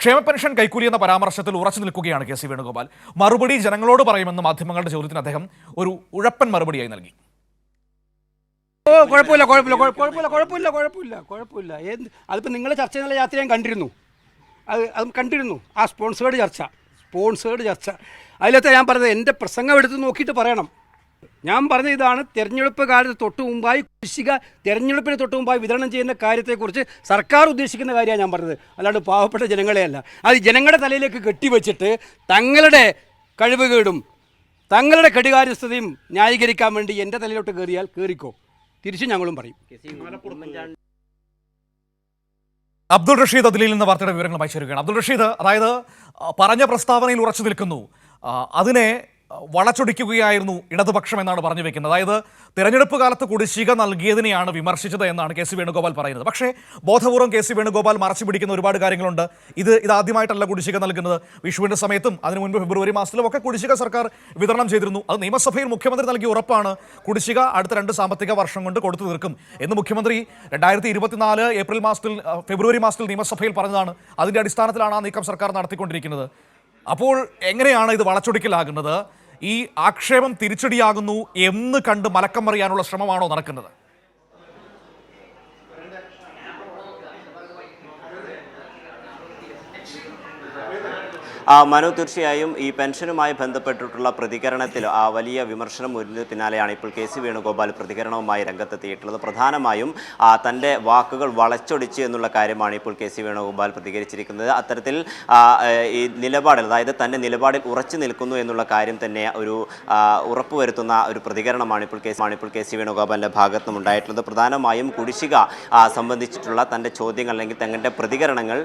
ക്ഷേമ പെൻഷൻ കൈക്കൂലി എന്ന പരാമർശത്തിൽ ഉറച്ചു നിൽക്കുകയാണ് കെ സി വേണുഗോപാൽ. മറുപടി ജനങ്ങളോട് പറയുമെന്ന് മാധ്യമങ്ങളുടെ ചോദ്യത്തിന് അദ്ദേഹം ഒരു ഉഴപ്പൻ മറുപടിയായി നൽകി. കുഴപ്പമില്ല. അതിപ്പോൾ നിങ്ങൾ ചർച്ച ചെയ്യുന്ന യാത്ര ഞാൻ കണ്ടിരുന്നു. അത് കണ്ടിരുന്നു. ആ സ്പോൺസേഡ് ചർച്ച അതിലത്തെ ഞാൻ പറഞ്ഞത് എൻ്റെ പ്രസംഗം എടുത്ത് നോക്കിയിട്ട് പറയണം. ഞാൻ പറഞ്ഞ ഇതാണ്, തെരഞ്ഞെടുപ്പ് കാലത്ത് തൊട്ട് മുമ്പായി കുടിശ്ശിക തെരഞ്ഞെടുപ്പിന് തൊട്ട് മുമ്പായി വിതരണം ചെയ്യുന്ന കാര്യത്തെക്കുറിച്ച് സർക്കാർ ഉദ്ദേശിക്കുന്ന കാര്യമാണ് ഞാൻ പറഞ്ഞത്, അല്ലാണ്ട് പാവപ്പെട്ട ജനങ്ങളെയല്ല. അത് ജനങ്ങളുടെ തലയിലേക്ക് കെട്ടിവെച്ചിട്ട് തങ്ങളുടെ കഴിവുകേടും തങ്ങളുടെ കെടുകാര്യസ്ഥതയും ന്യായീകരിക്കാൻ വേണ്ടി എൻ്റെ തലയിലോട്ട് കയറിയാൽ കയറിക്കോ, തിരിച്ചും ഞങ്ങളും പറയും. അബ്ദുൾ റഷീദ് അതിലിൽ നിന്ന് വാർത്തയുടെ വിവരങ്ങളുമായി ചേരുകയാണ്. അബ്ദുൾ റഷീദ്, അതായത് പറഞ്ഞ പ്രസ്താവനയിൽ ഉറച്ചു നിൽക്കുന്നു, അതിനെ വളച്ചൊടിക്കുകയായിരുന്നു ഇടതുപക്ഷം എന്നാണ് പറഞ്ഞു വെക്കുന്നത്. അതായത് തെരഞ്ഞെടുപ്പ് കാലത്ത് കുടിശ്ശിക നൽകിയതിനെയാണ് വിമർശിച്ചത് എന്നാണ് കെ സി വേണുഗോപാൽ പറയുന്നത്. പക്ഷേ ബോധപൂർവ്വം കെ സി വേണുഗോപാൽ മറച്ചു പിടിക്കുന്ന ഒരുപാട് കാര്യങ്ങളുണ്ട്. ഇതാദ്യമായിട്ടല്ല കുടിശ്ശിക നൽകുന്നത്. വിഷുവിൻ്റെ സമയത്തും അതിനു മുൻപ് ഫെബ്രുവരി മാസത്തിലും ഒക്കെ കുടിശ്ശിക സർക്കാർ വിതരണം ചെയ്തിരുന്നു. അത് നിയമസഭയിൽ മുഖ്യമന്ത്രി നൽകിയ ഉറപ്പാണ്, കുടിശ്ശിക അടുത്ത 2 സാമ്പത്തിക വർഷം കൊണ്ട് കൊടുത്തു തീർക്കും എന്ന് മുഖ്യമന്ത്രി 2024 ഫെബ്രുവരി മാസത്തിൽ നിയമസഭയിൽ പറഞ്ഞതാണ്. അതിൻ്റെ അടിസ്ഥാനത്തിലാണ് ആ നീക്കം സർക്കാർ നടത്തിക്കൊണ്ടിരിക്കുന്നത്. അപ്പോൾ എങ്ങനെയാണ് ഇത് വളച്ചൊടിക്കലാകുന്നത്? ഈ ആക്ഷേപം തിരിച്ചടിയാകുന്നു എന്ന് കണ്ട് മലക്കം മറിയാനുള്ള ശ്രമമാണോ നടക്കുന്നത്? മനു, തീർച്ചയായും ഈ പെൻഷനുമായി ബന്ധപ്പെട്ടിട്ടുള്ള പ്രതികരണത്തിൽ വലിയ വിമർശനം വരുന്നതിന് പിന്നാലെയാണ് ഇപ്പോൾ കെ സി വേണുഗോപാൽ പ്രതികരണവുമായി രംഗത്തെത്തിയിട്ടുള്ളത്. പ്രധാനമായും തൻ്റെ വാക്കുകൾ വളച്ചൊടിച്ച് എന്നുള്ള കാര്യമാണ് ഇപ്പോൾ കെ സി വേണുഗോപാൽ പ്രതികരിച്ചിരിക്കുന്നത്. അത്തരത്തിൽ ഈ നിലപാടിൽ, അതായത് തൻ്റെ നിലപാടിൽ ഉറച്ചു നിൽക്കുന്നു എന്നുള്ള കാര്യം തന്നെ ഒരു ഉറപ്പുവരുത്തുന്ന ഒരു പ്രതികരണമാണ് ഇപ്പോൾ കെ സി വേണുഗോപാലിൻ്റെ ഭാഗത്തു നിന്നുണ്ടായിട്ടുള്ളത്. പ്രധാനമായും കുടിശ്ശിക സംബന്ധിച്ചിട്ടുള്ള തൻ്റെ ചോദ്യങ്ങൾ അല്ലെങ്കിൽ തങ്ങളുടെ പ്രതികരണങ്ങൾ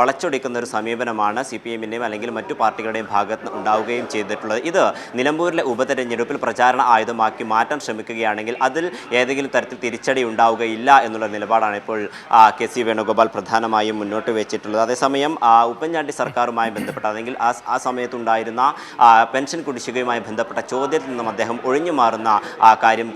വളച്ചൊടിക്കുന്ന ഒരു സമീപനമാണ് CPM-ൻ്റെയും അല്ലെങ്കിൽ മറ്റു പാർട്ടികളുടെയും ഭാഗത്ത് ഉണ്ടാവുകയും ചെയ്തിട്ടുള്ളത്. ഇത് നിലമ്പൂരിലെ ഉപതെരഞ്ഞെടുപ്പിൽ പ്രചാരണ ആയുധമാക്കി മാറ്റാൻ ശ്രമിക്കുകയാണെങ്കിൽ അതിൽ ഏതെങ്കിലും തരത്തിൽ തിരിച്ചടി ഉണ്ടാവുകയില്ല എന്നുള്ള നിലപാടാണ് ഇപ്പോൾ കെ സി വേണുഗോപാൽ പ്രധാനമായും മുന്നോട്ട് വെച്ചിട്ടുള്ളത്. അതേസമയം ഉമ്മൻചാണ്ടി സർക്കാരുമായി ബന്ധപ്പെട്ട അല്ലെങ്കിൽ ആ സമയത്തുണ്ടായിരുന്ന പെൻഷൻ കുടിശ്ശികയുമായി ബന്ധപ്പെട്ട ചോദ്യത്തിൽ നിന്നും അദ്ദേഹം ഒഴിഞ്ഞു മാറുന്ന കാര്യം